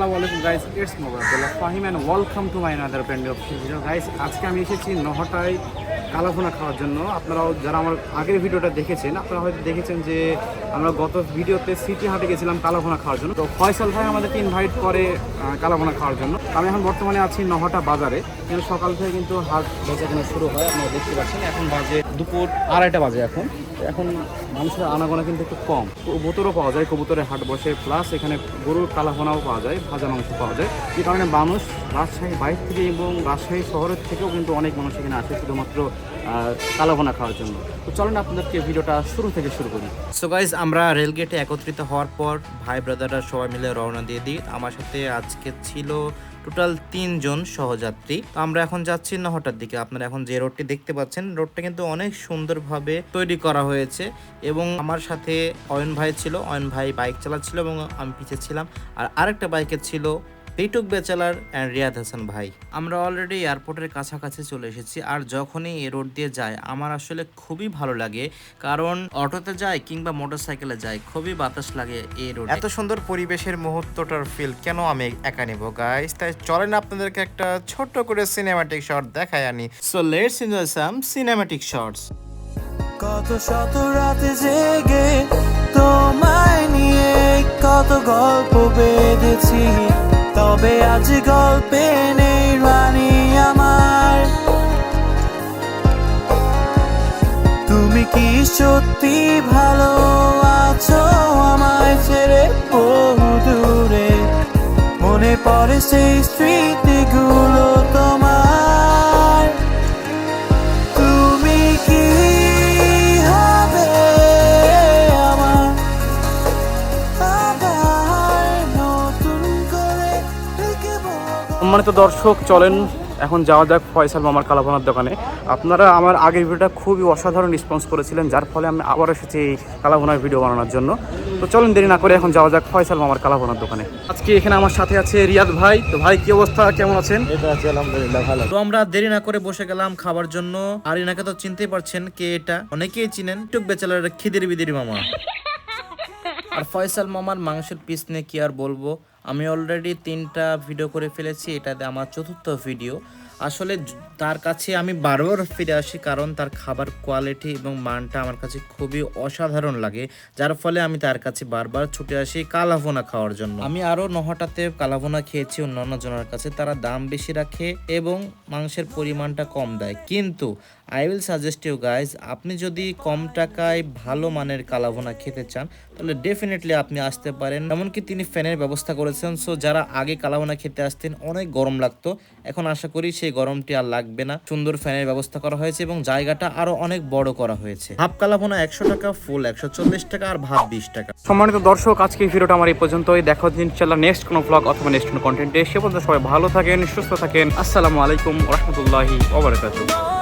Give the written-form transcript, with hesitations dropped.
আসসালামু আলাইকুম guys, it's Mobarakullah Fahim and welcome to my another brand new video. Guys, আজকে আমি এসেছি নহটায় কালাভুনা খাওয়ার জন্য। আপনারাও যারা আমার আগের ভিডিওটা দেখেছেন, আপনারা হয়তো দেখেছেন যে আমরা গত ভিডিওতে সিটি হাটে গেছিলাম কালাভুনা খাওয়ার জন্য। তো ফয়সাল ভাই আমাদেরকে ইনভাইট করে কালাভুনা খাওয়ার জন্য। আমি এখন বর্তমানে আছি নহটা বাজারে। কিন্তু সকাল থেকে কিন্তু হাট বেচাকেনা শুরু হয়, আপনারা দেখতে পাচ্ছেন। এখন বাজে দুপুর 2:30 বাজে। এখন মানুষের আনাগোনা কিন্তু একটু কম। কবুতরও পাওয়া যায়, কবুতরের হাট বসে, প্লাস এখানে গরুর কালাভুনাও পাওয়া যায়, ভাজা মাংস পাওয়া যায়। এই কারণে মানুষ রাজশাহী বাইরে থেকে এবং রাজশাহী শহরের থেকেও কিন্তু অনেক মানুষ এখানে আসে শুধুমাত্র কালাভুনা খাওয়ার জন্য। তো চলেন আপনাদেরকে ভিডিওটা শুরু থেকে শুরু করি। সো গাইজ, আমরা রেলগেটে একত্রিত হওয়ার পর ভাই ব্রাদাররা সবাই মিলে রওনা দিয়ে দিই। আমার সাথে আজকে ছিল টোটাল 3 জন সহযাত্রী। তো আমরা এখন যাচ্ছি নহটার দিকে। আপনারা এখন যে রোডটি দেখতে পাচ্ছেন, রোডটা কিন্তু অনেক সুন্দরভাবে তৈরি করা হয়েছে। এবং আমার সাথে অয়ন ভাই ছিল, অয়ন ভাই বাইক চালাচ্ছিল এবং আমি পিছিয়ে ছিলাম। আর আরেকটা বাইকে ছিল পেটুক বেচালার অ্যান্ড রিয়াদ হাসান ভাই। আমরা অলরেডি এয়ারপোর্টের কাছাকাছি চলে এসেছি। আর যখনই এই রোড দিয়ে যায় আমার আসলে খুবই ভালো লাগে, কারণ অটোতে যায় কিংবা মোটরসাইকেলে যায় খুবই বাতাস লাগে এই রোড। এত সুন্দর পরিবেশের মুহূর্তটার ফিল কেন আমি একা নেব গাইস? তাই চলেন আপনাদেরকে একটা ছোট্ট করে সিনেম্যাটিক শট দেখায় আনি। So let's enjoy some cinematic shots. কত শত রাতে জেগে তোমায় নিয়ে কত গল্প বেঁধেছি, তবে আজ গল্পে নেই রানী আমার। তুমি কি সত্যি ভালো আছো আমায় ছেড়ে বহু দূরে? মনে পড়ে সেই স্মৃতিগুলো তোমার। তুমি কি হবে আমার আবার নতুন করে লিখবো? সম্মানিত দর্শক, চলেন এখন যাওয়া যাক ফয়সাল মামার কালাভুনার দোকানে। আপনারা আমার আগের ভিডিওটা খুবই অসাধারণ রেসপন্স করেছিলেন, যার ফলে আমি আবার এসেছি এই কালাভুনার ভিডিও বানানোর জন্য। তো চলেন দেরি না করে এখন যাওয়া যাক ফয়সাল মামার কালাভুনার দোকানে। আজকে এখানে আমার সাথে আছে রিয়াদ ভাই। তো ভাই, কি অবস্থা, কেমন আছেন? আলহামদুলিল্লাহ ভালো। তো আমরা দেরি না করে বসে গেলাম খাবার জন্য। আর এনাকে তো চিনতেই পারছেন কে এটা, অনেকেই চিনেন, পেটুক বেচালার খিদির বিদির মামা। আর ফয়সাল মামার মাংসের পিস নিয়ে কি আর বলবো, আমি অলরেডি 3টা ভিডিও করে ফেলেছি, এটাতে আমার 4র্থ ভিডিও। আসলে তার কাছে আমি বারবার ফিরে আসি, কারণ তার খাবার কোয়ালিটি এবং মানটা আমার কাছে খুবই অসাধারণ লাগে, যার ফলে আমি তার কাছে বারবার ছুটে আসি কালাভুনা খাওয়ার জন্য। আমি আরও নহটাতে কালাভুনা খেয়েছি অন্যান্য জনের কাছে, তারা দাম বেশি রাখে এবং মাংসের পরিমাণটা কম দেয়। কিন্তু I will suggest you guys, আপনি যদি কম টাকায় ভালো মানের কালাভুনা খেতে চান তাহলে ডেফিনেটলি আপনি আসতে পারেন। এমনকি তিনি ফ্যানের ব্যবস্থা করেছেন। সো যারা আগে কালাভুনা খেতে আসতেন অনেক গরম লাগতো, এখন আশা করি সেই গরমটি আর লাগবে না। সুন্দর ফ্যানের ব্যবস্থা করা হয়েছে এবং জায়গাটা আরো অনেক বড় করা হয়েছে। হাফ কালাভুনা 100 টাকা, ফুল 140 টাকা, আর ভাব 20 টাকা। সম্মানিত দর্শক, আজকে এই ভিডিওটা আমার এই পর্যন্তই। দেখা হচ্ছে ইনশাআল্লাহ নেক্সট কোনো ব্লগ অথবা নেক্সট কোনো কন্টেন্টে। সে পর্যন্ত সবাই ভালো থাকেন, সুস্থ থাকেন। আসসালামু আলাইকুম ওয়া রাহমাতুল্লাহি ওয়া বারাকাতুহু।